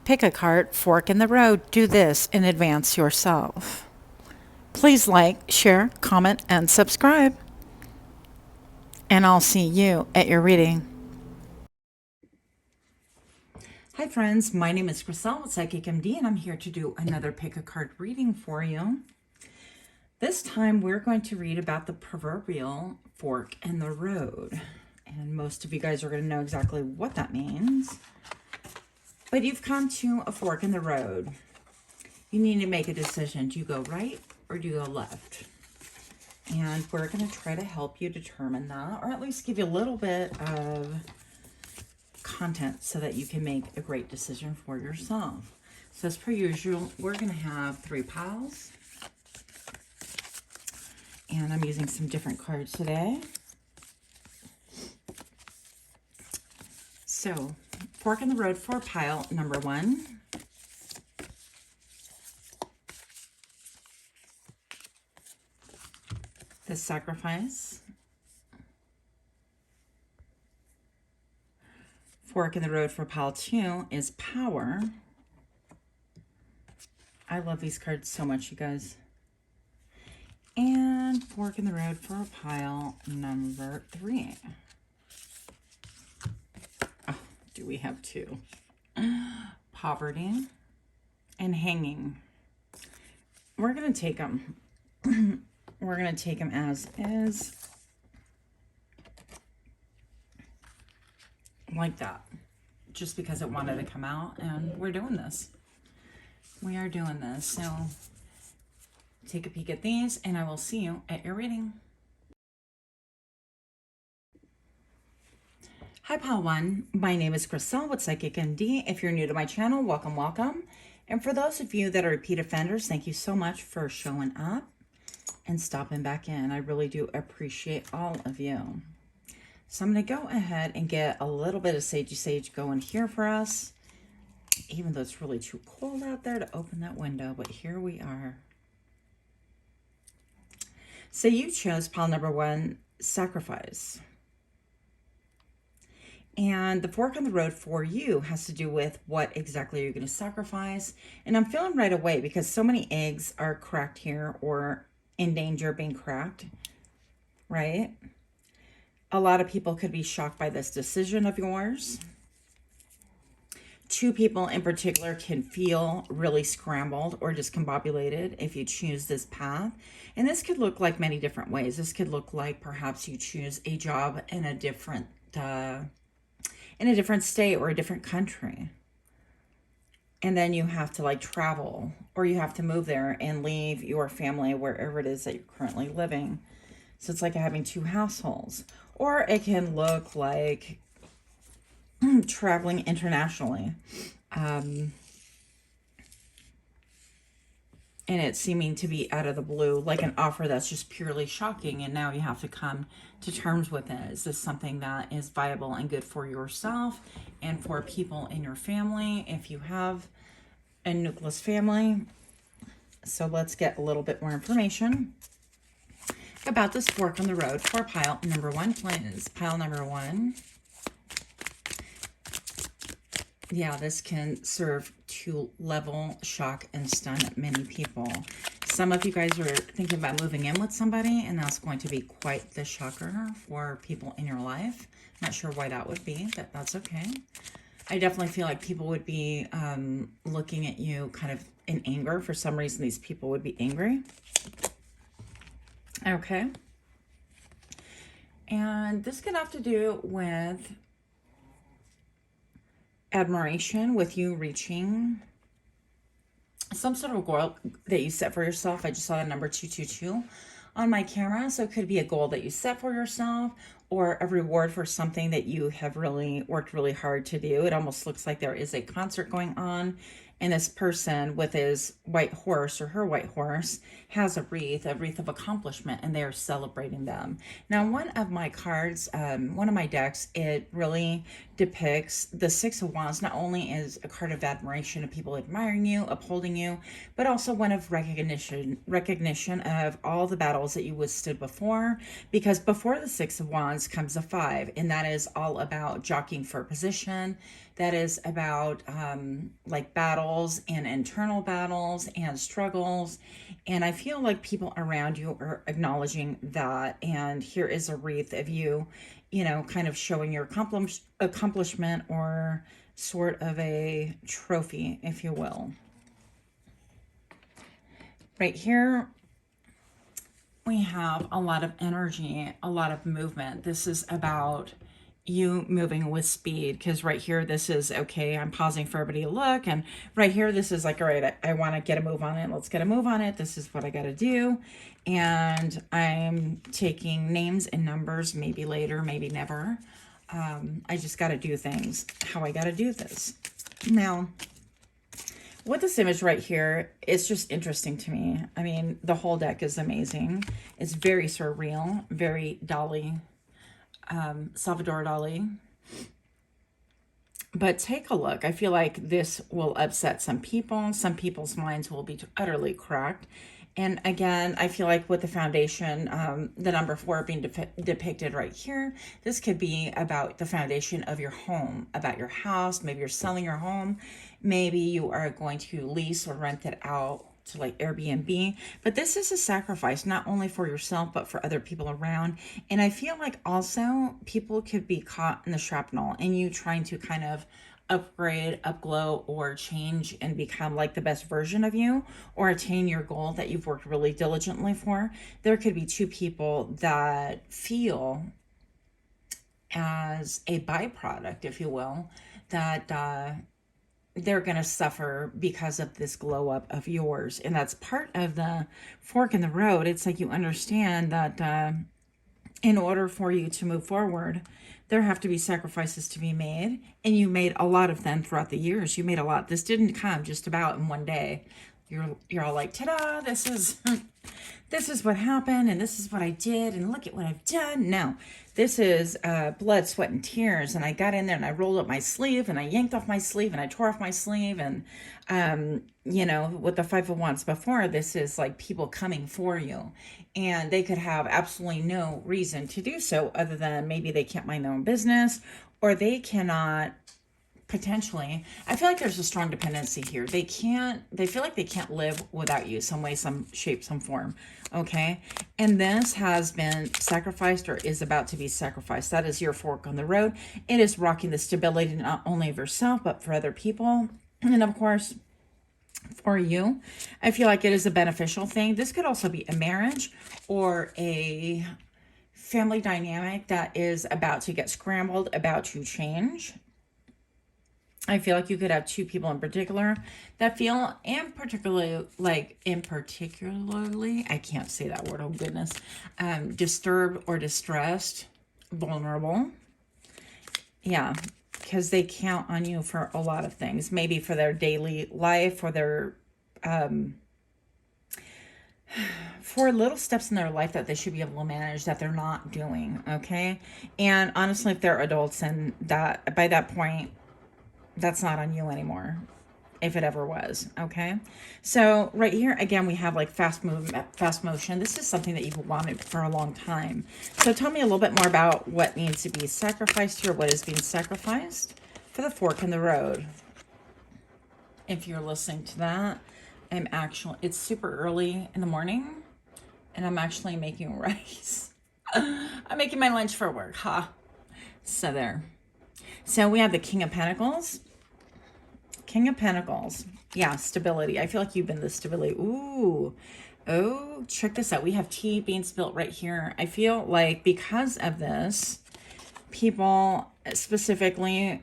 Pick a cart, fork in the road. Do this and advance yourself. Please like, share, comment, and subscribe. And I'll see you at your reading. Hi friends, my name is Griselle with Psychic MD, and I'm here to do another pick a card reading for you. This time we're going to read about the proverbial fork in the road. And most of you guys are going to know exactly what that means. But you've come to a fork in the road. You need to make a decision. Do you go right or do you go left? And we're going to try to help you determine that, or at least give you a little bit of content so that you can make a great decision for yourself. So as per usual, we're going to have 3 piles. And I'm using some different cards today. So, fork in the road for pile number 1. The sacrifice. Fork in the road for pile 2 is power. I love these cards so much, you guys. And fork in the road for pile number 3. Oh, do we have 2? Poverty and hanging. We're going to take them. We're going to take them as is. Like that. Just because it wanted to come out, and we're doing this. We are doing this. So take a peek at these, and I will see you at your reading. Hi, Pile 1. My name is Griselle with Psychic MD. If you're new to my channel, welcome, welcome. And for those of you that are repeat offenders, thank you so much for showing up and stopping back in. I really do appreciate all of you. So I'm going to go ahead and get a little bit of sagey sage going here for us, even though it's really too cold out there to open that window, but here we are. So you chose pile number 1, sacrifice. And the fork on the road for you has to do with what exactly you're going to sacrifice. And I'm feeling right away, because so many eggs are cracked here or in danger of being cracked, right? A lot of people could be shocked by this decision of yours. 2 people in particular can feel really scrambled or discombobulated if you choose this path. And this could look like many different ways. This could look like perhaps you choose a job in a different state or a different country. And then you have to like travel, or you have to move there and leave your family wherever it is that you're currently living. So it's like having 2 households. Or it can look like traveling internationally. And it's seeming to be out of the blue, like an offer that's just purely shocking, and now you have to come to terms with it. Is this something that is viable and good for yourself and for people in your family, if you have a nucleus family? So let's get a little bit more information about this fork on the road for pile number 1, please. Pile number 1. Yeah, this can serve to level, shock, and stun many people. Some of you guys are thinking about moving in with somebody, and that's going to be quite the shocker for people in your life. Not sure why that would be, but that's okay. I definitely feel like people would be looking at you kind of in anger. For some reason, these people would be angry. Okay. And this could have to do with admiration, with you reaching some sort of goal that you set for yourself. I just saw the number 222 on my camera. So it could be a goal that you set for yourself, or a reward for something that you have really worked really hard to do. It almost looks like there is a concert going on, and this person with his white horse or her white horse has a wreath of accomplishment, and they are celebrating them. Now, one of my cards, one of my decks, it really depicts the 6 of Wands. Not only is a card of admiration of people admiring you, upholding you, but also one of recognition of all the battles that you withstood before, because before the 6 of Wands comes a 5, and that is all about jockeying for position, that is about like battles and internal battles and struggles. And I feel like people around you are acknowledging that. And here is a wreath of you, you know, kind of showing your accomplishment, or sort of a trophy, if you will. Right here, we have a lot of energy, a lot of movement. This is about you moving with speed, because right here, this is, okay, I'm pausing for everybody to look. And right here, this is like, all right, I want to get a move on it. Let's get a move on it. This is what I got to do. And I'm taking names and numbers, maybe later, maybe never. I just got to do things how I got to do this. Now, with this image right here, it's just interesting to me. I mean, the whole deck is amazing. It's very surreal, very Dali, Salvador Dali. But take a look. I feel like this will upset some people. Some people's minds will be utterly cracked. And again, I feel like with the foundation, the number 4 being depicted right here, this could be about the foundation of your home, about your house. Maybe you're selling your home. Maybe you are going to lease or rent it out to like Airbnb. But this is a sacrifice, not only for yourself, but for other people around. And I feel like also people could be caught in the shrapnel and you trying to kind of upgrade, upglow, or change and become like the best version of you, or attain your goal that you've worked really diligently for. There could be 2 people that feel as a byproduct, if you will, that they're going to suffer because of this glow up of yours. And that's part of the fork in the road. It's like you understand that in order for you to move forward, there have to be sacrifices to be made. And you made a lot of them throughout the years. You made a lot. This didn't come just about in one day. You're all like, ta-da, this is what happened, and this is what I did, and look at what I've done. No, this is blood, sweat, and tears. And I got in there and I rolled up my sleeve and I yanked off my sleeve and I tore off my sleeve. And, you know, with the 5 of Wands before, this is like people coming for you. And they could have absolutely no reason to do so other than maybe they can't mind their own business, or they cannot potentially. I feel like there's a strong dependency here. They feel like they can't live without you some way, some shape, some form. Okay. And this has been sacrificed or is about to be sacrificed. That is your fork on the road. It is rocking the stability not only of yourself, but for other people. And of course, for you, I feel like it is a beneficial thing. This could also be a marriage or a family dynamic that is about to get scrambled, about to change. I feel like you could have 2 people in particular that feel, and particularly, I can't say that word, oh goodness, disturbed or distressed, vulnerable. Yeah, because they count on you for a lot of things, maybe for their daily life, for their, for little steps in their life that they should be able to manage that they're not doing, okay? And honestly, if they're adults, and that by that point, that's not on you anymore, if it ever was, okay? So right here, again, we have like fast movement, fast motion. This is something that you've wanted for a long time. So tell me a little bit more about what needs to be sacrificed here, what is being sacrificed for the fork in the road. If you're listening to that, it's super early in the morning, and I'm actually making rice. I'm making my lunch for work, huh? So there. So we have the King of Pentacles. King of Pentacles. Yeah, stability. I feel like you've been the stability. Ooh. Oh, check this out. We have tea being spilled right here. I feel like because of this, people specifically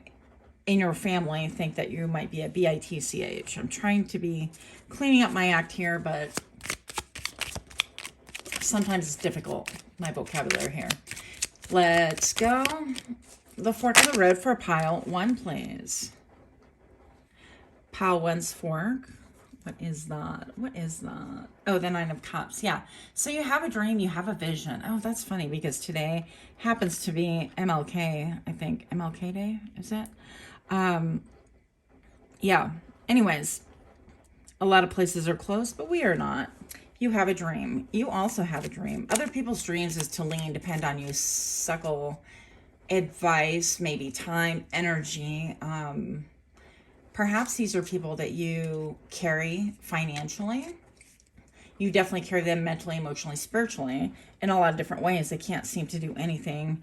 in your family think that you might be a bitch. I'm trying to be cleaning up my act here, but sometimes it's difficult, my vocabulary here. Let's go. The fork of the road for a pile 1, please. Pile 1's fork. What is that? What is that? Oh, the 9 of Cups. Yeah. So you have a dream, you have a vision. Oh, that's funny because today happens to be MLK, I think. MLK Day, is it? Yeah. Anyways, a lot of places are closed, but we are not. You have a dream. You also have a dream. Other people's dreams is to lean, depend on you, suckle, advice, maybe time, energy. Perhaps these are people that you carry financially. You definitely carry them mentally, emotionally, spiritually in a lot of different ways. They can't seem to do anything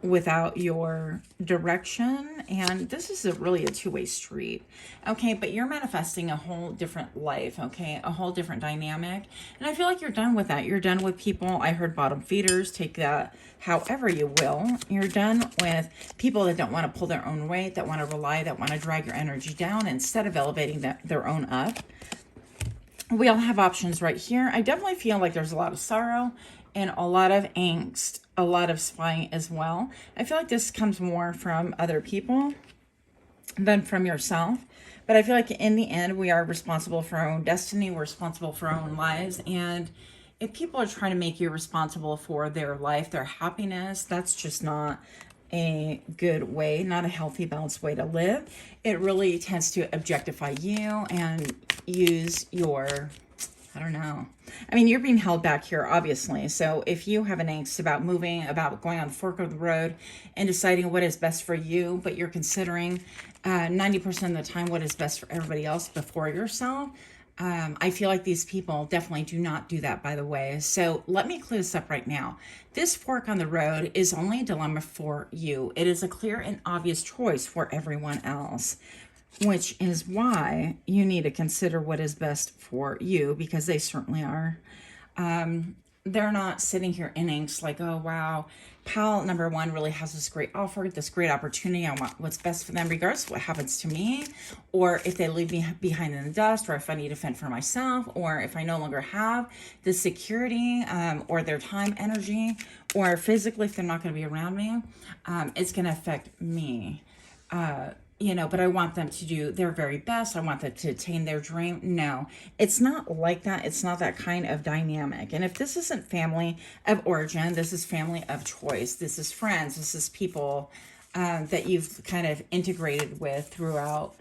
without your direction. And this is really a two-way street. Okay, but you're manifesting a whole different life, okay? A whole different dynamic. And I feel like you're done with that. You're done with people. I heard bottom feeders. Take that however you will. You're done with people that don't want to pull their own weight, that want to rely, that want to drag your energy down instead of elevating their own up. We all have options right here. I definitely feel like there's a lot of sorrow and a lot of angst, a lot of spying as well. I feel like this comes more from other people than from yourself. But I feel like in the end, we are responsible for our own destiny. We're responsible for our own lives. And if people are trying to make you responsible for their life, their happiness, that's just not a good way, not a healthy, balanced way to live. It really tends to objectify you and use your, I don't know. I mean, you're being held back here, obviously. So if you have an angst about moving, about going on the fork of the road and deciding what is best for you, but you're considering 90% of the time what is best for everybody else before yourself, I feel like these people definitely do not do that, by the way. So let me clear this up right now. This fork on the road is only a dilemma for you. It is a clear and obvious choice for everyone else, which is why you need to consider what is best for you, because they certainly are. They're not sitting here in angst like, oh, wow, pal number one really has this great offer, this great opportunity. I want what's best for them, regardless of what happens to me, or if they leave me behind in the dust, or if I need to fend for myself, or if I no longer have the security or their time, energy, or physically, if they're not going to be around me, it's going to affect me. But I want them to do their very best. I want them to attain their dream. No, it's not like that. It's not that kind of dynamic. And if this isn't family of origin, this is family of choice. This is friends. This is people that you've kind of integrated with throughout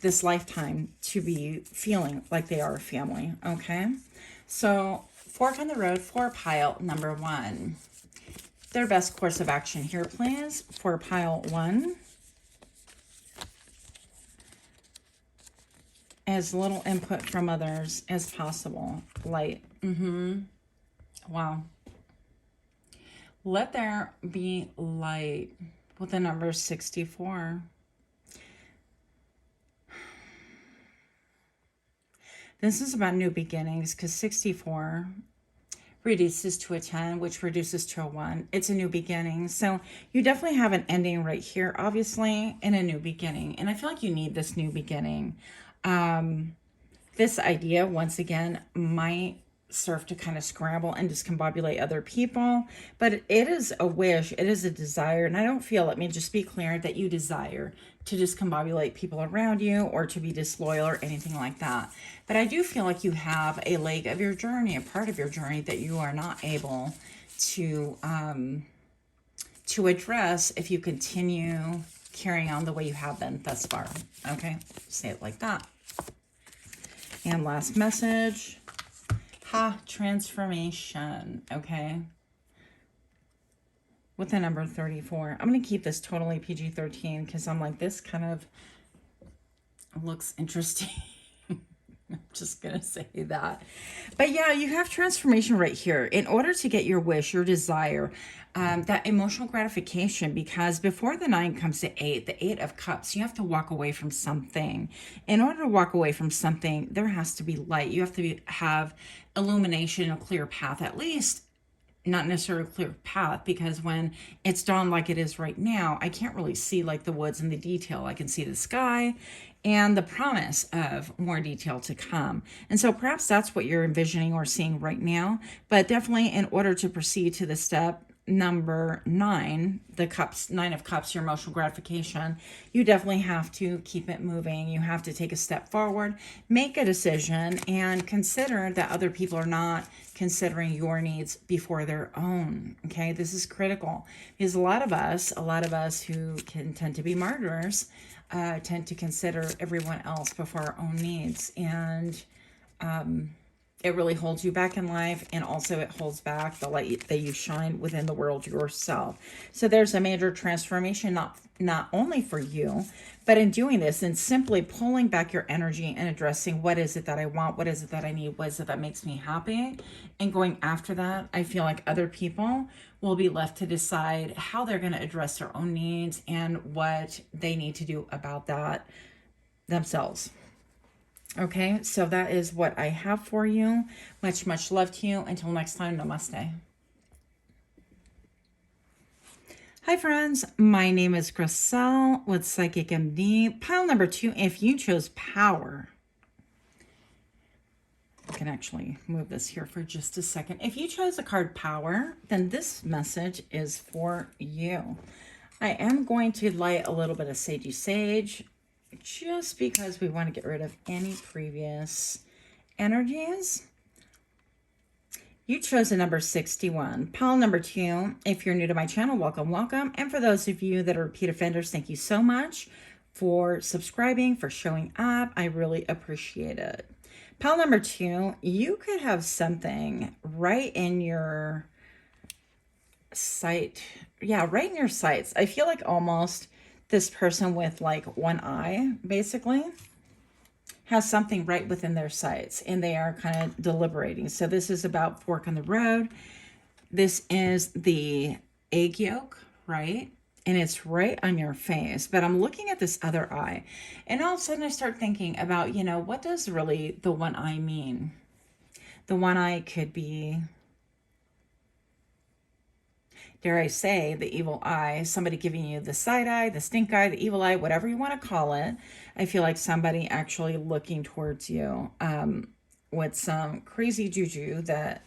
this lifetime to be feeling like they are a family. Okay. So fork on the road for pile number one. Their best course of action here, please, for pile one. As little input from others as possible. Light. Wow. Let there be light with the number 64. This is about new beginnings because 64 reduces to a 10, which reduces to a 1. It's a new beginning. So you definitely have an ending right here, obviously, and a new beginning. And I feel like you need this new beginning. This idea, once again, might serve to kind of scramble and discombobulate other people, but it is a wish, it is a desire, and I don't feel, let me just be clear, that you desire to discombobulate people around you or to be disloyal or anything like that. But I do feel like you have a leg of your journey, a part of your journey that you are not able to address if you continue carrying on the way you have been thus far. Okay, say it like that. And last message, transformation, okay? With the number 34. I'm going to keep this totally PG-13 because I'm like, this kind of looks interesting. I'm just going to say that. But yeah, you have transformation right here. In order to get your wish, your desire, that emotional gratification, because before the 9 comes to 8, the 8 of cups, you have to walk away from something. In order to walk away from something, there has to be light. You have to have illumination, a clear path, at least. Not necessarily a clear path, because when it's dawn like it is right now, I can't really see like the woods and the detail. I can see the sky and the promise of more detail to come. And so perhaps that's what you're envisioning or seeing right now. But definitely in order to proceed to the step number 9, the cups, 9 of cups, your emotional gratification, you definitely have to keep it moving. You have to take a step forward, make a decision, and consider that other people are not considering your needs before their own. Okay, this is critical because a lot of us who can tend to be martyrs tend to consider everyone else before our own needs, and it really holds you back in life, and also it holds back the light that you shine within the world yourself. So there's a major transformation, not only for you, but in doing this and simply pulling back your energy and addressing what is it that I want, what is it that I need, what is it that makes me happy, and going after that. I feel like other people will be left to decide how they're going to address their own needs and what they need to do about that themselves. Okay, so that is what I have for you. Much, much love to you. Until next time, namaste. Hi friends, my name is Gracelle with Psychic MD. Pile number 2, if you chose power. I can actually move this here for just a second. If you chose the card power, then this message is for you. I am going to light a little bit of sagey sage, just because we want to get rid of any previous energies. You chose the number 61. Pile number 2. If you're new to my channel, welcome, welcome. And for those of you that are repeat offenders, thank you so much for subscribing, for showing up. I really appreciate it. Pile number 2, you could have something right in your sight. Yeah, right in your sights. I feel like almost this person with like one eye, basically, has something right within their sights, and they are kind of deliberating. So this is about fork in the road. This is the egg yolk, right? And it's right on your face. But I'm looking at this other eye, and all of a sudden I start thinking about, what does really the one eye mean? The one eye could be, dare I say, the evil eye, somebody giving you the side eye, the stink eye, the evil eye, whatever you want to call it. I feel like somebody actually looking towards you with some crazy juju that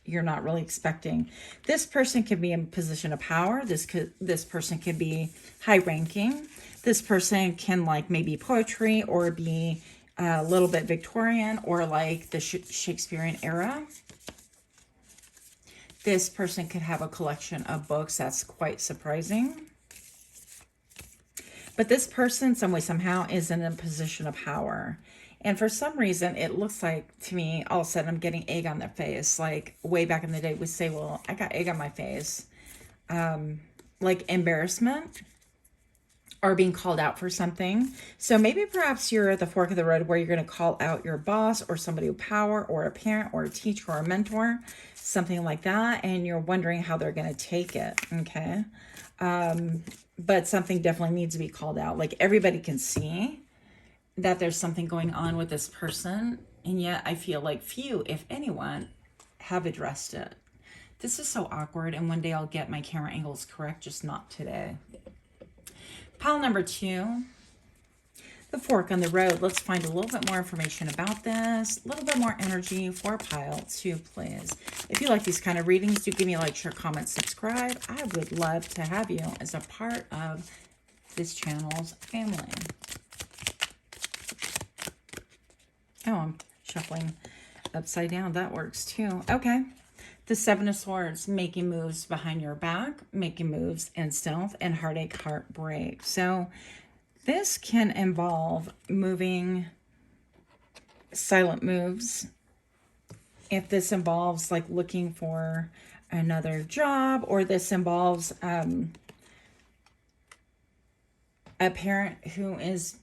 you're not really expecting. This person could be in a position of power. This person could be high ranking. This person can like maybe poetry or be a little bit Victorian or like the Shakespearean era. This person could have a collection of books. That's quite surprising. But this person, some way, somehow, is in a position of power. And for some reason, it looks like to me, all of a sudden, I'm getting egg on their face. Like way back in the day, we say, well, I got egg on my face. Like embarrassment or being called out for something. So maybe perhaps you're at the fork of the road where you're going to call out your boss or somebody with power or a parent or a teacher or a mentor, something like that. And you're wondering how they're going to take it. Okay. But something definitely needs to be called out. Like everybody can see that there's something going on with this person. And yet I feel like few, if anyone, have addressed it. This is so awkward. And one day I'll get my camera angles correct, just not today. Pile number 2, the fork on the road. Let's find a little bit more information about this. A little bit more energy for pile 2, please. If you like these kind of readings, do give me a like, share, comment, subscribe. I would love to have you as a part of this channel's family. Oh, I'm shuffling upside down. That works too. Okay. The 7 of Swords, making moves behind your back, making moves in stealth, and heartache, heartbreak. So this can involve moving, silent moves. If this involves like looking for another job, or this involves a parent who is,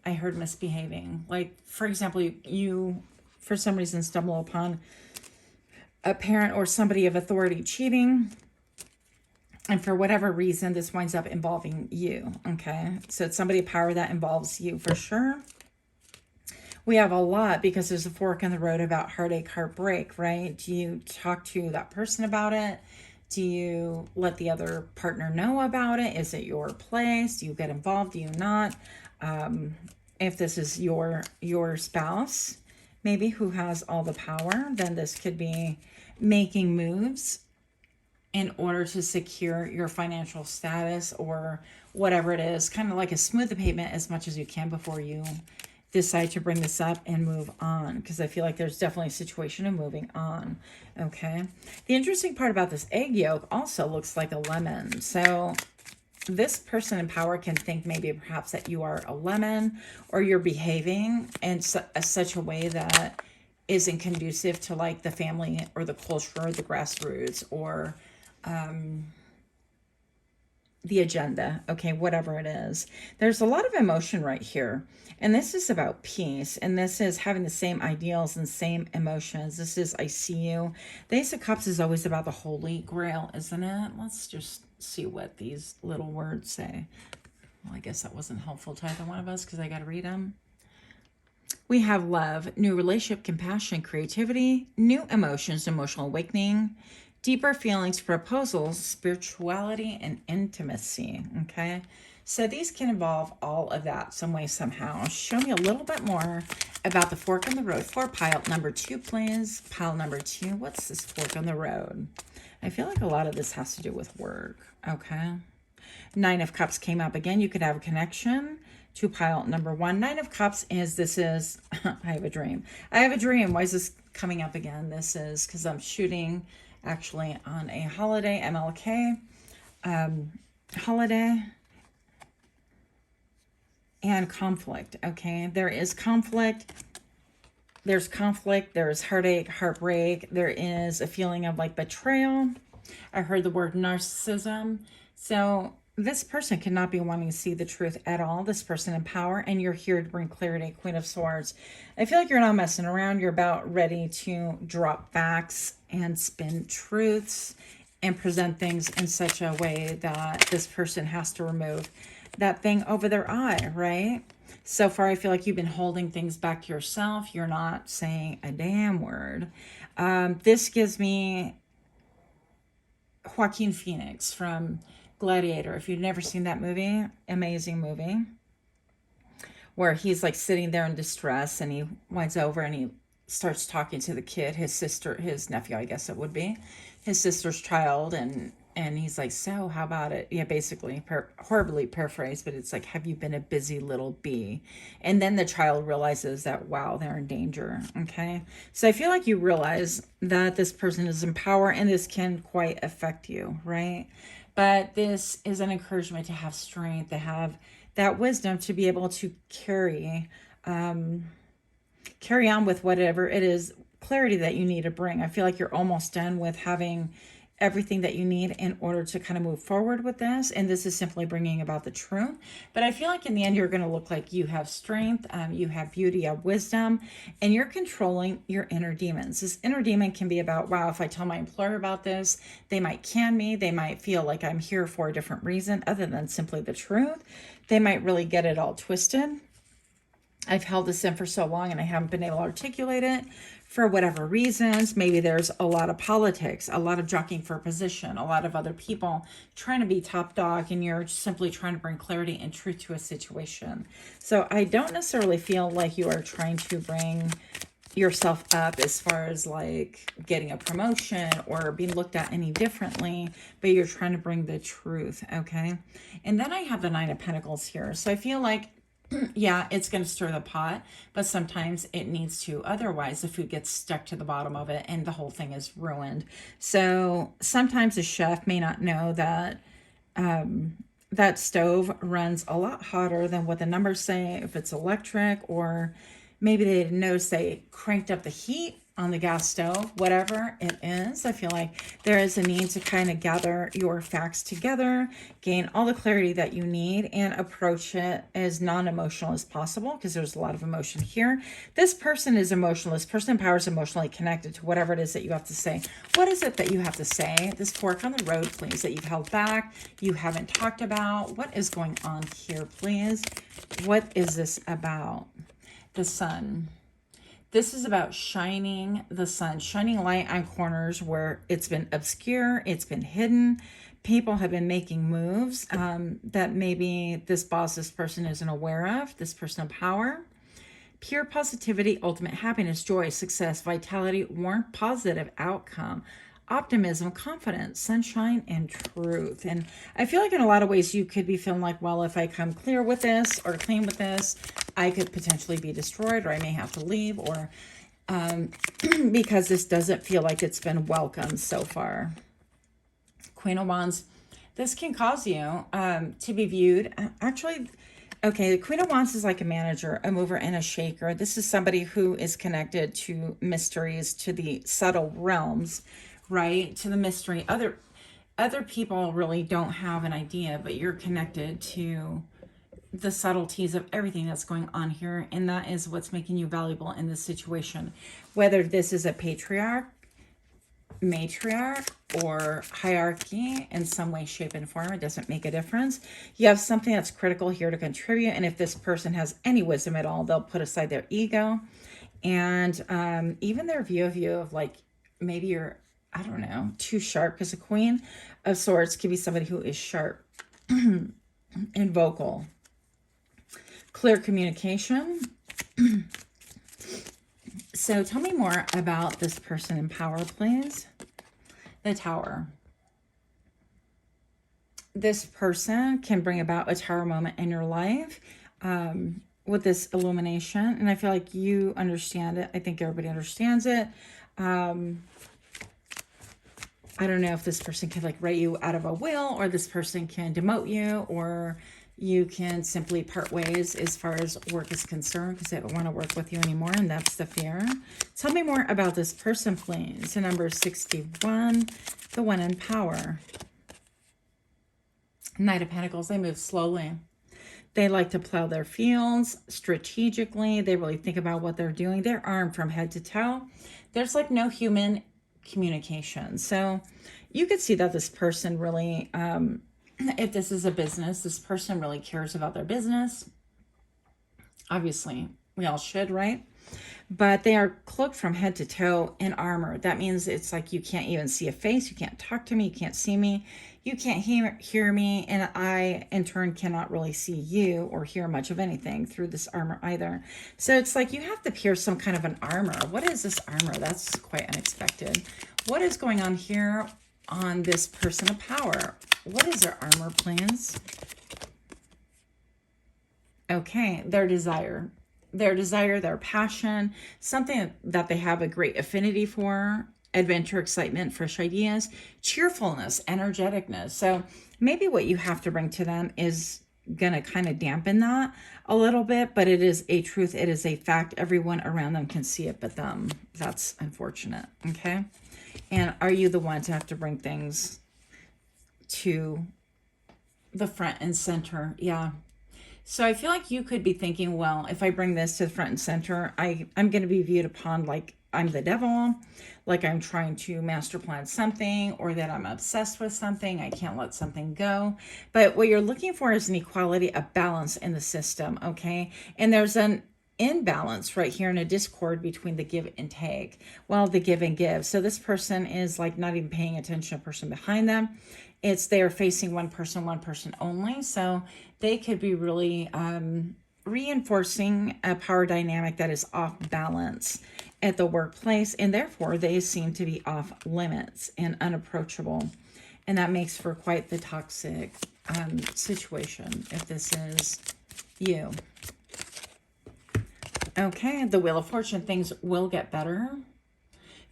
I heard, misbehaving. Like, for example, you for some reason stumble upon a parent or somebody of authority cheating, and for whatever reason this winds up involving you. Okay, so it's somebody of power that involves you for sure. We have a lot because there's a fork in the road about heartache, heartbreak, right? Do you talk to that person about it? Do you let the other partner know about it? Is it your place? Do you get involved? Do you not? If this is your spouse, maybe, who has all the power, then this could be making moves in order to secure your financial status or whatever it is. Kind of like a smooth the pavement as much as you can before you decide to bring this up and move on. Because I feel like there's definitely a situation of moving on. Okay. The interesting part about this egg yolk also looks like a lemon. So this person in power can think maybe perhaps that you are a lemon, or you're behaving in such a way that isn't conducive to like the family or the culture or the grassroots or the agenda, okay, whatever it is. There's a lot of emotion right here. And this is about peace. And this is having the same ideals and same emotions. This is, I see you. The Ace of Cups is always about the Holy Grail, isn't it? Let's just see what these little words say. Well, I guess that wasn't helpful to either one of us because I got to read them. We have love, new relationship, compassion, creativity, new emotions, emotional awakening, deeper feelings, proposals, spirituality, and intimacy. Okay. So these can involve all of that some way, somehow. Show me a little bit more about the fork in the road for pile number 2, please. Pile number 2. What's this fork on the road? I feel like a lot of this has to do with work. Okay. 9 of Cups came up again. You could have a connection to pile number 1. 9 of Cups is, this is, I have a dream. I have a dream. Why is this coming up again? This is because I'm shooting actually on a holiday, MLK holiday, and conflict. Okay, there is conflict. There's conflict. There's heartache, heartbreak. There is a feeling of like betrayal. I heard the word narcissism. So this person cannot be wanting to see the truth at all. This person in power, and you're here to bring clarity. Queen of Swords. I feel like you're not messing around. You're about ready to drop facts and spin truths and present things in such a way that this person has to remove that thing over their eye, right? So far, I feel like you've been holding things back to yourself. You're not saying a damn word. This gives me Joaquin Phoenix from Gladiator. If you've never seen that movie, amazing movie, where he's like sitting there in distress and he winds over and he starts talking to the kid, his sister, his nephew, I guess it would be, his sister's child, and he's like, so how about it? Yeah, basically, horribly paraphrased, but it's like, have you been a busy little bee? And then the child realizes that, wow, they're in danger, okay? So I feel like you realize that this person is in power and this can quite affect you, right? But this is an encouragement to have strength, to have that wisdom, to be able to carry on with whatever it is, clarity that you need to bring. I feel like you're almost done with having everything that you need in order to kind of move forward with this. And this is simply bringing about the truth. But I feel like in the end, you're going to look like you have strength, you have beauty, you have wisdom, and you're controlling your inner demons. This inner demon can be about, wow, if I tell my employer about this, they might can me. They might feel like I'm here for a different reason other than simply the truth. They might really get it all twisted. I've held this in for so long and I haven't been able to articulate it for whatever reasons. Maybe there's a lot of politics, a lot of jockeying for a position, a lot of other people trying to be top dog, and you're simply trying to bring clarity and truth to a situation. So I don't necessarily feel like you are trying to bring yourself up as far as like getting a promotion or being looked at any differently, but you're trying to bring the truth, okay? And then I have the 9 of Pentacles here. So I feel like, yeah, it's going to stir the pot, but sometimes it needs to. Otherwise, the food gets stuck to the bottom of it and the whole thing is ruined. So sometimes a chef may not know that that stove runs a lot hotter than what the numbers say, if it's electric, or maybe they didn't notice they cranked up the heat on the gas stove, whatever it is. I feel like there is a need to kind of gather your facts together, gain all the clarity that you need, and approach it as non-emotional as possible, because there's a lot of emotion here. This person is emotional. This person in power is emotionally connected to whatever it is that you have to say. What is it that you have to say? This fork on the road, please, that you've held back, you haven't talked about. What is going on here, please? What is this about? The sun. This is about shining the sun, shining light on corners where it's been obscure, it's been hidden. People have been making moves that maybe this boss, this person isn't aware of, this person of power. Pure positivity, ultimate happiness, joy, success, vitality, warmth, positive outcome, optimism, confidence, sunshine, and truth. And I feel like in a lot of ways you could be feeling like, well, if I come clear with this or clean with this, I could potentially be destroyed, or I may have to leave, or because this doesn't feel like it's been welcomed so far. Queen of Wands, this can cause you to be viewed. Actually, Okay, the Queen of Wands is like a manager, a mover, and a shaker. This is somebody who is connected to mysteries, to the subtle realms, right? To the mystery. Other people really don't have an idea, but you're connected to the subtleties of everything that's going on here, and that is what's making you valuable in this situation. Whether this is a patriarch, matriarch, or hierarchy in some way, shape, and form, it doesn't make a difference. You have something that's critical here to contribute, and if this person has any wisdom at all, they'll put aside their ego and even their view of you of like, maybe you're, I don't know, too sharp, because the Queen of Swords could be somebody who is sharp and vocal. Clear communication. So tell me more about this person in power, please. The Tower. This person can bring about a tower moment in your life with this illumination. And I feel like you understand it. I think everybody understands it. I don't know if this person can like write you out of a will, or this person can demote you, or you can simply part ways as far as work is concerned because they don't want to work with you anymore, and that's the fear. Tell me more about this person, please. So number 61, the one in power. Knight of Pentacles, they move slowly. They like to plow their fields strategically. They really think about what they're doing. They're armed from head to toe. There's like no human communication. So you could see that this person really... if this is a business, this person really cares about their business. Obviously, we all should, right? But they are cloaked from head to toe in armor. That means it's like you can't even see a face. You can't talk to me. You can't see me. You can't hear me. And I, in turn, cannot really see you or hear much of anything through this armor either. So it's like you have to pierce some kind of an armor. What is this armor? That's quite unexpected. What is going on here on this person of power? What is their armor, please? Okay, their desire. Their desire, their passion, something that they have a great affinity for, adventure, excitement, fresh ideas, cheerfulness, energeticness. So maybe what you have to bring to them is going to kind of dampen that a little bit, but it is a truth. It is a fact. Everyone around them can see it but them. That's unfortunate, okay? And are you the one to have to bring things to the front and center? Yeah. So I feel like you could be thinking, well, if I bring this to the front and center, I'm going to be viewed upon like I'm the devil, like I'm trying to master plan something, or that I'm obsessed with something. I can't let something go. But what you're looking for is an equality, a balance in the system, okay? And there's an imbalance right here, in a discord between the give and take. Well, the give and give. So this person is like not even paying attention to the person behind them. It's they're facing one person only. So they could be really reinforcing a power dynamic that is off balance at the workplace, and therefore they seem to be off limits and unapproachable. And that makes for quite the toxic situation if this is you. Okay, the Wheel of Fortune, things will get better.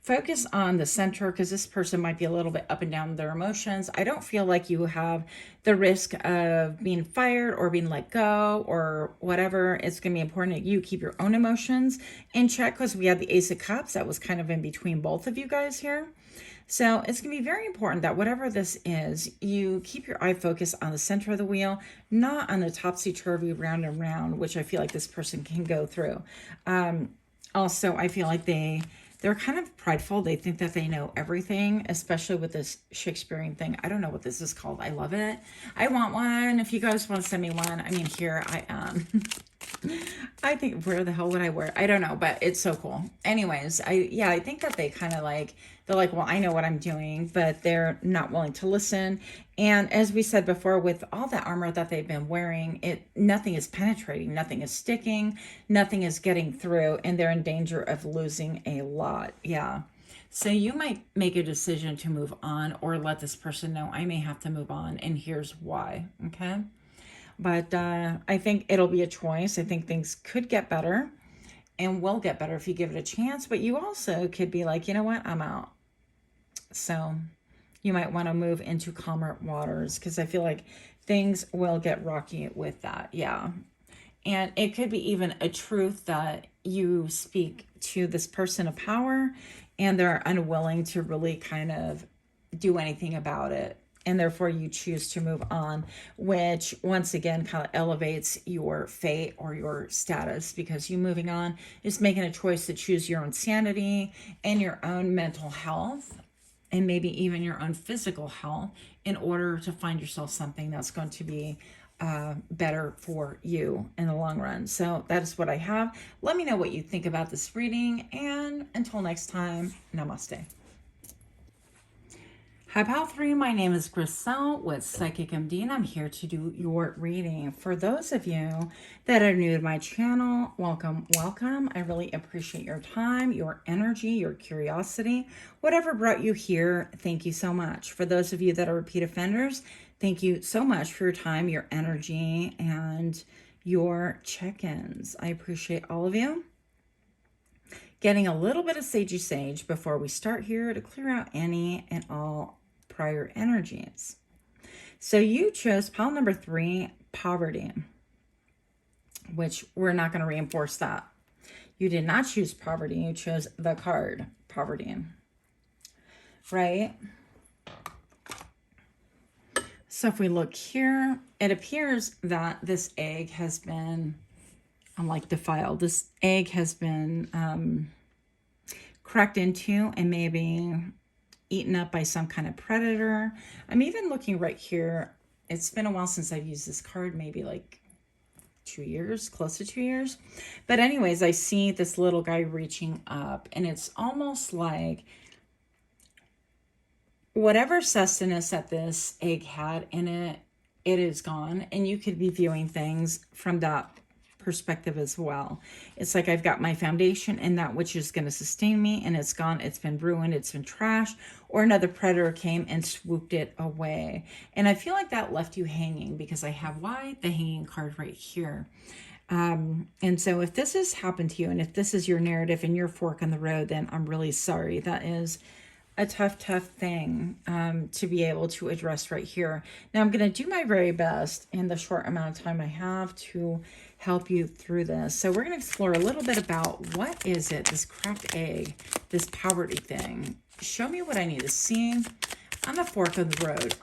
Focus on the center, because this person might be a little bit up and down their emotions. I don't feel like you have the risk of being fired or being let go or whatever. It's going to be important that you keep your own emotions in check, because we had the Ace of Cups that was kind of in between both of you guys here. So it's going to be very important that whatever this is, you keep your eye focused on the center of the wheel, not on the topsy-turvy round and round, which I feel like this person can go through. Also, I feel like they're kind of prideful. They think that they know everything, especially with this Shakespearean thing. I don't know what this is called. I love it. I want one. If you guys want to send me one, I mean, here I am. I think, where the hell would I wear it? I don't know, but it's so cool. Anyways, I think that they kind of like, they're like, well, I know what I'm doing, but they're not willing to listen. And as we said before, with all the armor that they've been wearing, nothing is penetrating, nothing is sticking, nothing is getting through, and they're in danger of losing a lot. Yeah. So you might make a decision to move on, or let this person know, I may have to move on, and here's why. Okay. But I think it'll be a choice. I think things could get better and will get better if you give it a chance. But you also could be like, you know what? I'm out. So you might want to move into calmer waters, because I feel like things will get rocky with that. Yeah. And it could be even a truth that you speak to this person of power and they're unwilling to really kind of do anything about it. And therefore you choose to move on, which once again kind of elevates your fate or your status, because you moving on is making a choice to choose your own sanity and your own mental health and maybe even your own physical health in order to find yourself something that's going to be better for you in the long run. So that is what I have. Let me know what you think about this reading, and until next time, namaste. Hi, Pal 3. My name is Griselle with Psychic MD, and I'm here to do your reading. For those of you that are new to my channel, welcome, welcome. I really appreciate your time, your energy, your curiosity. Whatever brought you here, thank you so much. For those of you that are repeat offenders, thank you so much for your time, your energy, and your check-ins. I appreciate all of you. Getting a little bit of sagey sage before we start here to clear out any and all prior energies. So you chose pile number 3, poverty, which we're not going to reinforce that. You did not choose poverty. You chose the card, poverty, right? So if we look here, it appears that this egg has been, I'm like defiled. This egg has been cracked into and maybe eaten up by some kind of predator. I'm even looking right here. It's been a while since I've used this card, maybe like 2 years, close to 2 years. But anyways, I see this little guy reaching up, and it's almost like whatever sustenance that this egg had in it, it is gone. And you could be viewing things from that perspective as well. It's like I've got my foundation and that which is going to sustain me, and it's gone. It's been ruined. It's been trashed, or another predator came and swooped it away. And I feel like that left you hanging, because I have the hanging card right here. And so if this has happened to you, and if this is your narrative and your fork in the road, then I'm really sorry. That is a tough thing to be able to address right here. Now I'm going to do my very best in the short amount of time I have to help you through this. So we're going to explore a little bit about what is it, this cracked egg, this poverty thing. Show me what I need to see on the fork of the road,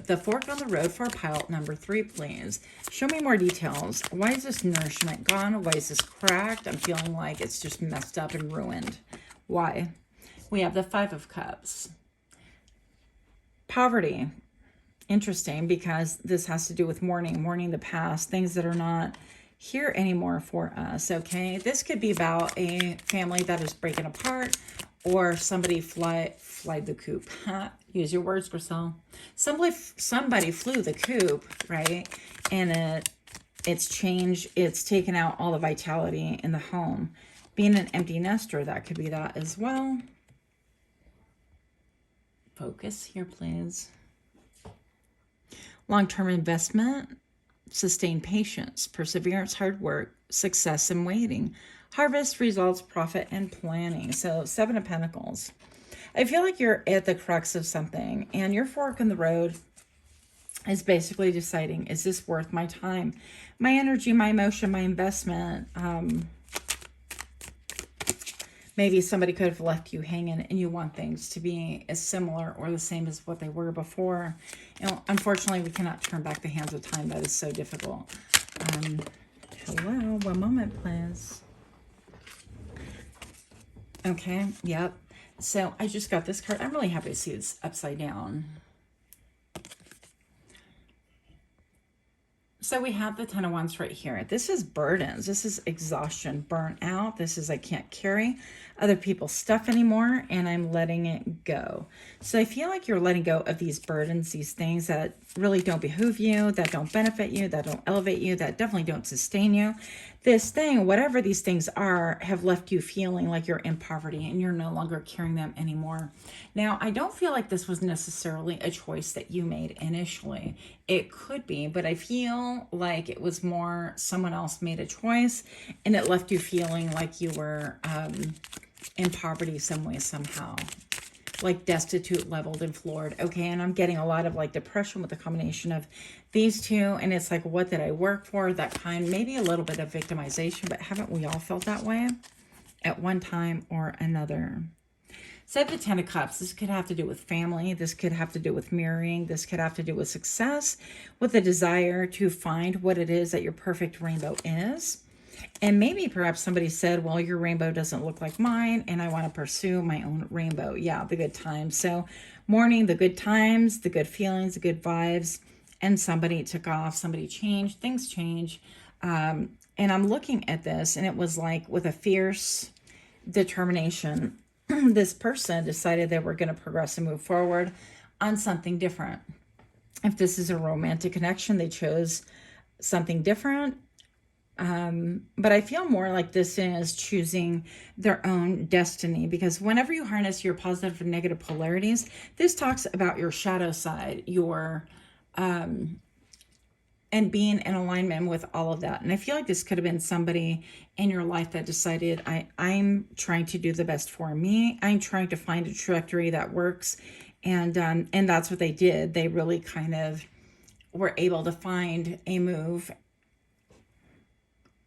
The fork on the road for pile number 3, please. Show me more details. Why is this nourishment gone? Why is this cracked? I'm feeling like it's just messed up and ruined. Why? We have the 5 of Cups. Poverty. Interesting, because this has to do with mourning the past, things that are not here anymore for us, okay? This could be about a family that is breaking apart, or somebody flied the coop. Use your words, Griselle. Somebody flew the coop, right? And it's changed, it's taken out all the vitality in the home. Being an empty nester, that could be that as well. Focus here, please. Long-term investment, sustained patience, perseverance, hard work, success and waiting, harvest, results, profit, and planning. So 7 of Pentacles. I feel like you're at the crux of something, and your fork in the road is basically deciding, is this worth my time, my energy, my emotion, my investment? Maybe somebody could have left you hanging, and you want things to be as similar or the same as what they were before. Unfortunately, we cannot turn back the hands of time. That is so difficult. Hello, one moment, please. Okay, yep. So I just got this card. I'm really happy to see this upside down. So we have the 10 of Wands right here. This is burdens. This is exhaustion, burnt out. This is I can't carry other people's stuff anymore, and I'm letting it go. So I feel like you're letting go of these burdens, these things that really don't behoove you, that don't benefit you, that don't elevate you, that definitely don't sustain you. This thing, whatever these things are, have left you feeling like you're in poverty and you're no longer carrying them anymore. Now, I don't feel like this was necessarily a choice that you made initially. It could be, but I feel like it was more someone else made a choice and it left you feeling like you were in poverty some way, somehow. like destitute, leveled, and floored. Okay, and I'm getting a lot of like depression with the combination of these two. And it's like, what did I work for? That kind, maybe a little bit of victimization, but haven't we all felt that way at one time or another? So the Ten of Cups, this could have to do with family. This could have to do with mirroring. This could have to do with success, with a desire to find what it is that your perfect rainbow is. And maybe perhaps somebody said, well, your rainbow doesn't look like mine, and I want to pursue my own rainbow. Yeah, the good times. So mourning the good times, the good feelings, the good vibes, and somebody took off, somebody changed, things change. And I'm looking at this, and it was like with a fierce determination, this person decided they were going to progress and move forward on something different. If this is a romantic connection, they chose something different. But I feel more like this is choosing their own destiny, because whenever you harness your positive and negative polarities, this talks about your shadow side, your, and being in alignment with all of that. And I feel like this could have been somebody in your life that decided, I'm trying to do the best for me. I'm trying to find a trajectory that works. And that's what they did. They really kind of were able to find a move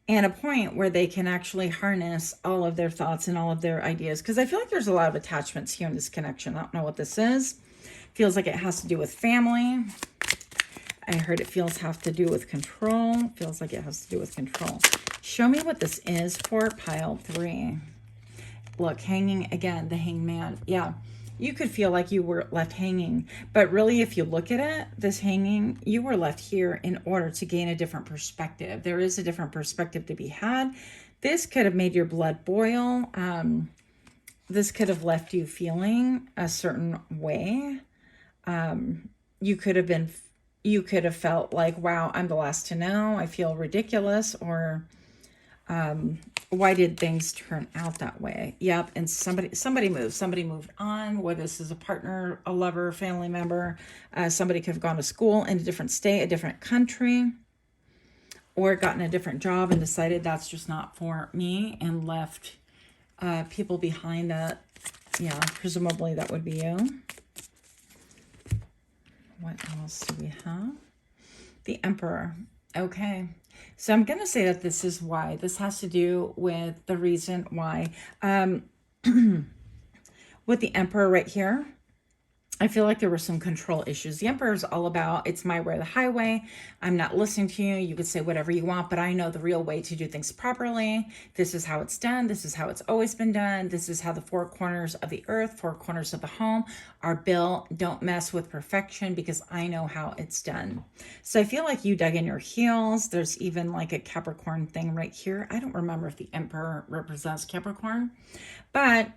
and a point where they can actually harness all of their thoughts and all of their ideas. Because I feel like there's a lot of attachments here in this connection. I don't know what this is. Feels like it has to do with family. I heard it have to do with control. Feels like it has to do with control. Show me what this is for pile 3. Look, hanging again, the hangman. Yeah, you could feel like you were left hanging. But really, if you look at it, this hanging, you were left here in order to gain a different perspective. There is a different perspective to be had. This could have made your blood boil. This could have left you feeling a certain way. You could have felt like, wow, I'm the last to know. I feel ridiculous. Or why did things turn out that way? Yep. And somebody moved on, whether this is a partner, a lover, family member. Somebody could have gone to school in a different state, a different country, or gotten a different job and decided that's just not for me, and left people behind that. Yeah, presumably that would be you. What else do we have? The Emperor. Okay. So I'm going to say that this is why. This has to do with the reason why. With the Emperor right here, I feel like there were some control issues. The Emperor is all about, it's my way or the highway. I'm not listening to you. You could say whatever you want, but I know the real way to do things properly. This is how it's done. This is how it's always been done. This is how the 4 corners of the earth, 4 corners of the home are built. Don't mess with perfection, because I know how it's done. So I feel like you dug in your heels. There's even like a Capricorn thing right here. I don't remember if the Emperor represents Capricorn, but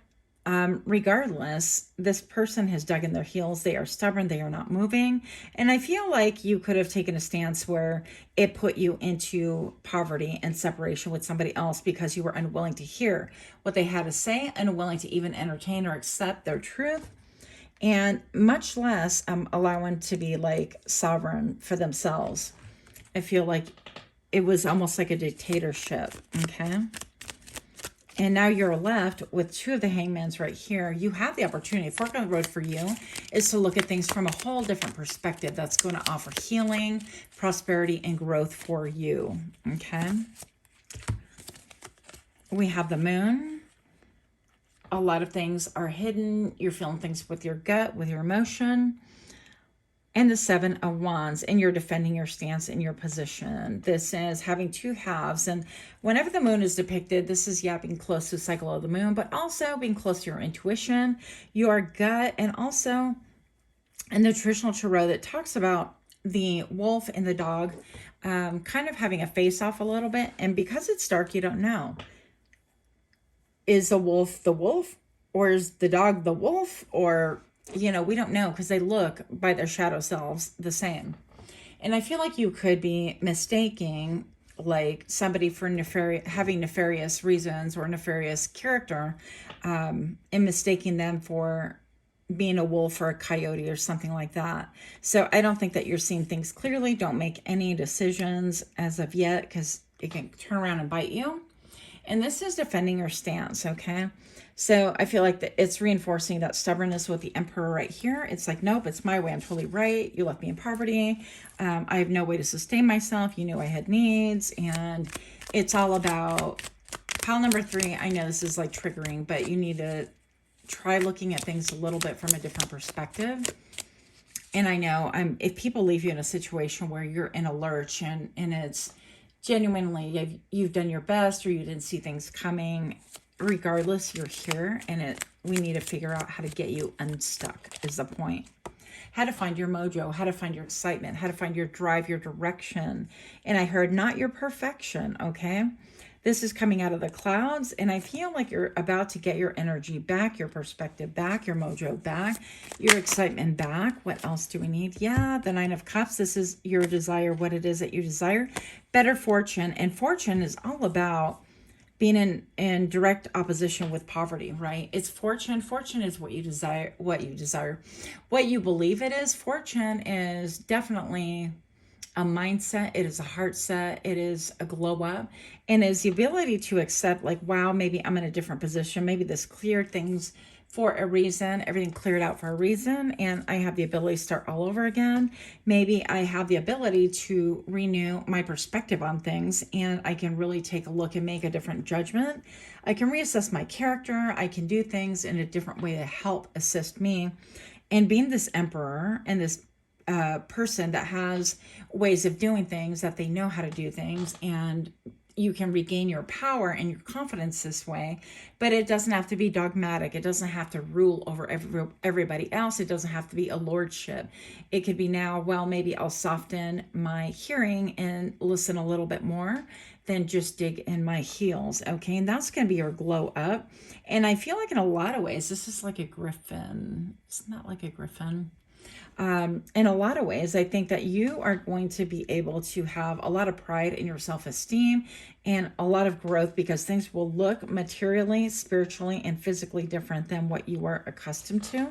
regardless, this person has dug in their heels. They are stubborn. They are not moving. And I feel like you could have taken a stance where it put you into poverty and separation with somebody else because you were unwilling to hear what they had to say, unwilling to even entertain or accept their truth, and much less allowing to be like sovereign for themselves. I feel like it was almost like a dictatorship. Okay. And now you're left with 2 of the hangmans right here. You have the opportunity. Fork on the road for you is to look at things from a whole different perspective that's going to offer healing, prosperity, and growth for you. Okay. We have the Moon. A lot of things are hidden. You're feeling things with your gut, with your emotion. And the 7 of Wands, and you're defending your stance and your position. This is having 2 halves. And whenever the Moon is depicted, this is, yeah, being close to the cycle of the Moon, but also being close to your intuition, your gut, and also in the traditional tarot that talks about the wolf and the dog kind of having a face-off a little bit. And because it's dark, you don't know. Is the wolf, or is the dog the wolf? Or, you know, we don't know, because they look by their shadow selves the same. And I feel like you could be mistaking like somebody for having nefarious reasons or nefarious character, and mistaking them for being a wolf or a coyote or something like that. So I don't think that you're seeing things clearly. Don't make any decisions as of yet, because it can turn around and bite you. And this is defending your stance, okay? So I feel like that it's reinforcing that stubbornness with the Emperor right here. It's like, nope, it's my way. I'm totally right. You left me in poverty. I have no way to sustain myself. You knew I had needs. And it's all about pile number 3. I know this is like triggering, but you need to try looking at things a little bit from a different perspective. And I know if people leave you in a situation where you're in a lurch and it's genuinely you've done your best or you didn't see things coming, regardless, you're here, and we need to figure out how to get you unstuck is the point. How to find your mojo, how to find your excitement, how to find your drive, your direction. And I heard not your perfection, okay? This is coming out of the clouds, and I feel like you're about to get your energy back, your perspective back, your mojo back, your excitement back. What else do we need? Yeah, the 9 of Cups. This is your desire, what it is that you desire. Better fortune, and fortune is all about being in direct opposition with poverty, right? It's fortune. Fortune is what you desire, what you believe it is. Fortune is definitely a mindset. It is a heart set. It is a glow up, and is the ability to accept, like, wow, maybe I'm in a different position. Maybe this cleared things for a reason. Everything cleared out for a reason, and I have the ability to start all over again. Maybe I have the ability to renew my perspective on things, and I can really take a look and make a different judgment. I can reassess my character. I can do things in a different way to help assist me. And being this Emperor and this person that has ways of doing things, that they know how to do things, and you can regain your power and your confidence this way. But it doesn't have to be dogmatic. It doesn't have to rule over everybody else. It doesn't have to be a lordship. It could be now, well, maybe I'll soften my hearing and listen a little bit more than just dig in my heels, okay? And that's going to be your glow up. And I feel like in a lot of ways, this is like a griffin. It's not like a griffin. In a lot of ways, I think that you are going to be able to have a lot of pride in your self-esteem and a lot of growth, because things will look materially, spiritually, and physically different than what you are accustomed to.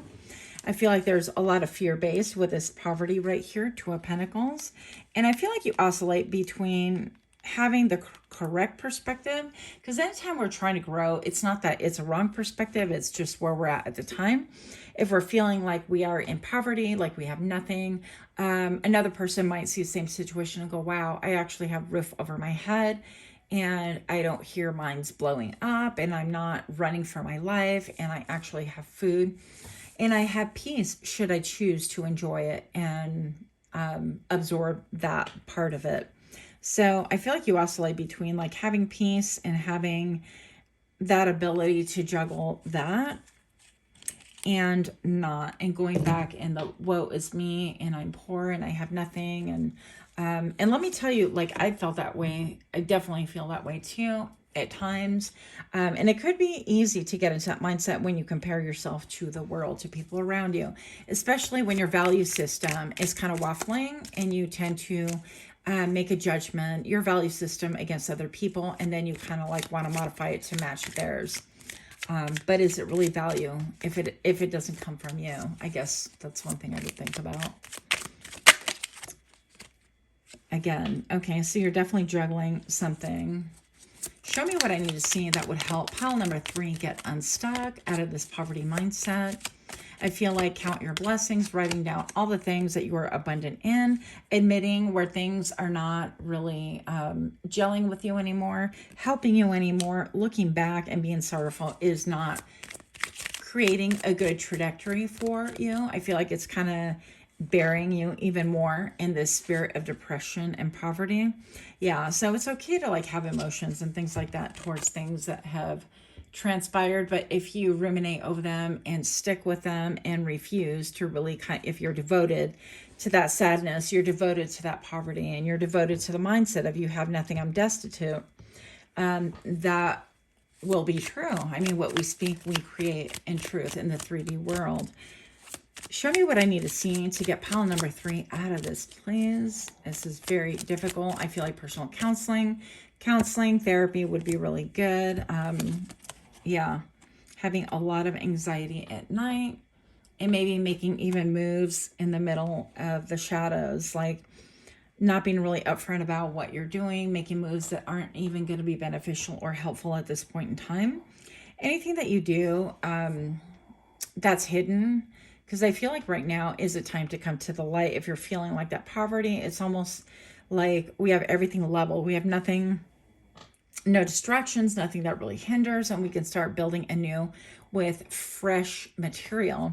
I feel like there's a lot of fear-based with this poverty right here, 2 of Pentacles. And I feel like you oscillate between having the correct perspective, because anytime we're trying to grow, it's not that it's a wrong perspective, it's just where we're at the time. If we're feeling like we are in poverty, like we have nothing, another person might see the same situation and go, wow, I actually have roof over my head, and I don't hear mines blowing up, and I'm not running for my life, and I actually have food, and I have peace should I choose to enjoy it and absorb that part of it. So I feel like you oscillate between like having peace and having that ability to juggle that and not, and going back and the woe is me and I'm poor and I have nothing. And let me tell you, like, I felt that way. I definitely feel that way too at times. And it could be easy to get into that mindset when you compare yourself to the world, to people around you, especially when your value system is kind of waffling and you tend to make a judgment, your value system, against other people, and then you kind of like want to modify it to match theirs. But is it really value if it doesn't come from you? I guess that's one thing I would think about. Again, okay, so you're definitely juggling something. Show me what I need to see that would help pile number 3 get unstuck out of this poverty mindset. I feel like count your blessings, writing down all the things that you are abundant in, admitting where things are not really gelling with you anymore, helping you anymore, looking back and being sorrowful is not creating a good trajectory for you. I feel like it's kind of burying you even more in this spirit of depression and poverty. Yeah, so it's okay to like have emotions and things like that towards things that have transpired, but if you ruminate over them and stick with them and refuse to really if you're devoted to that sadness, you're devoted to that poverty, and you're devoted to the mindset of you have nothing, I'm destitute, that will be true. I mean, what we speak, we create in truth in the 3D world. Show me what I need to see to get pile number 3 out of this, please. This is very difficult. I feel like personal counseling, therapy would be really good. Yeah, having a lot of anxiety at night, and maybe making even moves in the middle of the shadows. Like, not being really upfront about what you're doing, making moves that aren't even going to be beneficial or helpful at this point in time. Anything that you do that's hidden, because I feel like right now is a time to come to the light. If you're feeling like that poverty, it's almost like we have everything level. We have nothing, no distractions, nothing that really hinders, and we can start building anew with fresh material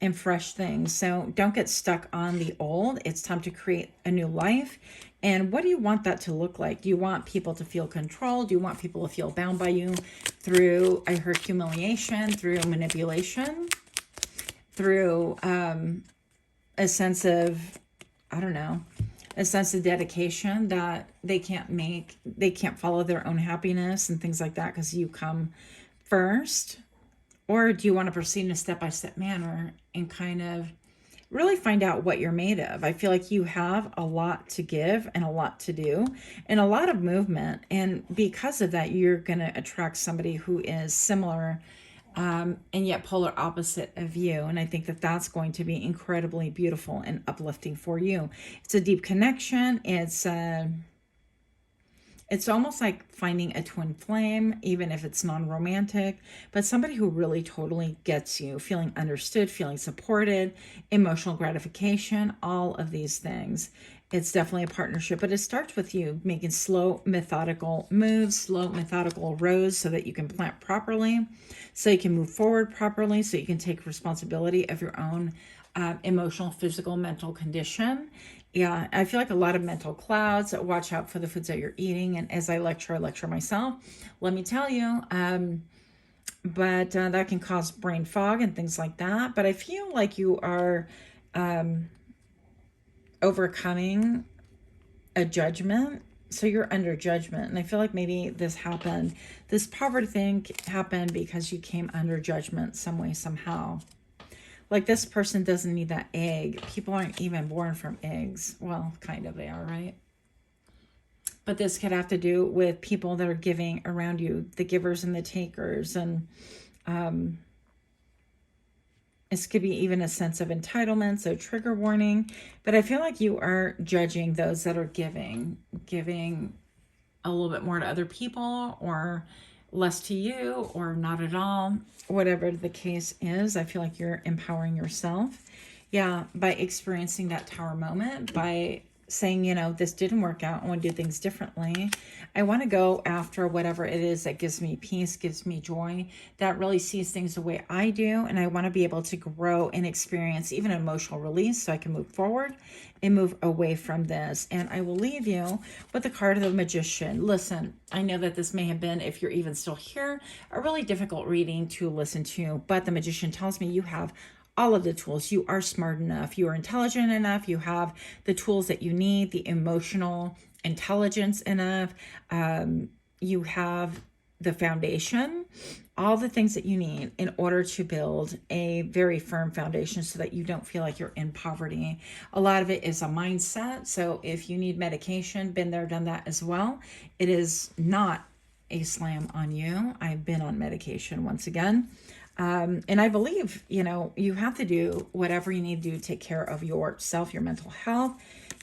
and fresh things. So don't get stuck on the old. It's time to create a new life. And what do you want that to look like? Do you want people to feel controlled? Do you want people to feel bound by you through, I heard, humiliation, through manipulation, through a sense of, I don't know, a sense of dedication that they can't follow their own happiness and things like that because you come first? Or do you want to proceed in a step-by-step manner and kind of really find out what you're made of? I feel like you have a lot to give and a lot to do and a lot of movement. And because of that, you're going to attract somebody who is similar and yet polar opposite of you. And I think that that's going to be incredibly beautiful and uplifting for you. It's a deep connection. It's almost like finding a twin flame, even if it's non-romantic, but somebody who really totally gets you, feeling understood, feeling supported, emotional gratification, all of these things. It's definitely a partnership, but it starts with you making slow, methodical moves, slow, methodical rows so that you can plant properly, so you can move forward properly, so you can take responsibility of your own emotional, physical, mental condition. Yeah, I feel like a lot of mental clouds. Watch out for the foods that you're eating. And as I lecture myself, let me tell you, but that can cause brain fog and things like that. But I feel like you are overcoming a judgment. So you're under judgment. And I feel like maybe this poverty thing happened because you came under judgment some way, somehow. Like this person doesn't need that egg. People aren't even born from eggs. Well, kind of they are, right? But this could have to do with people that are giving around you, the givers and the takers. And this could be even a sense of entitlement, so trigger warning. But I feel like you are judging those that are giving a little bit more to other people or less to you or not at all. Whatever the case is, I feel like you're empowering yourself. Yeah, by experiencing that tower moment, by saying, this didn't work out. I want to do things differently. I want to go after whatever it is that gives me peace, gives me joy, that really sees things the way I do. And I want to be able to grow and experience even an emotional release so I can move forward and move away from this. And I will leave you with the card of the Magician. Listen, I know that this may have been, if you're even still here, a really difficult reading to listen to, but the Magician tells me you have all of the tools. You are smart enough. You are intelligent enough. You have the tools that you need, the emotional intelligence enough. You have the foundation, all the things that you need in order to build a very firm foundation so that you don't feel like you're in poverty. A lot of it is a mindset. So if you need medication, been there, done that as well. It is not a slam on you. I've been on medication once again. And I believe, you have to do whatever you need to do to take care of yourself, your mental health,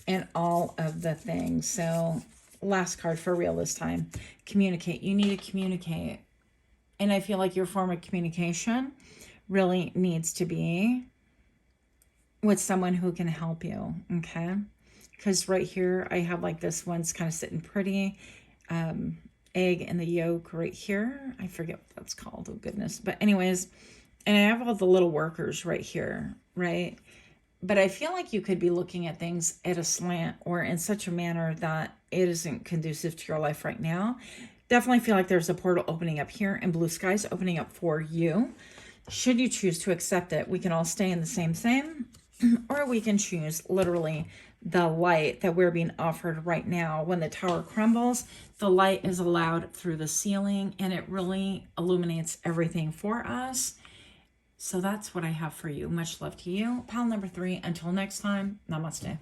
and all of the things. So last card for real this time, communicate. You need to communicate. And I feel like your form of communication really needs to be with someone who can help you. Okay. Because right here, I have like this one's kind of sitting pretty, egg and the yolk right here. I forget what that's called. Oh goodness. But anyways, and I have all the little workers right here, right? But I feel like you could be looking at things at a slant or in such a manner that it isn't conducive to your life right now. Definitely feel like there's a portal opening up here and blue skies opening up for you. Should you choose to accept it, we can all stay in the same, or we can choose literally the light that we're being offered right now. When the tower crumbles, the light is allowed through the ceiling and it really illuminates everything for us. So that's what I have for you. Much love to you. Pal number 3. Until next time, namaste.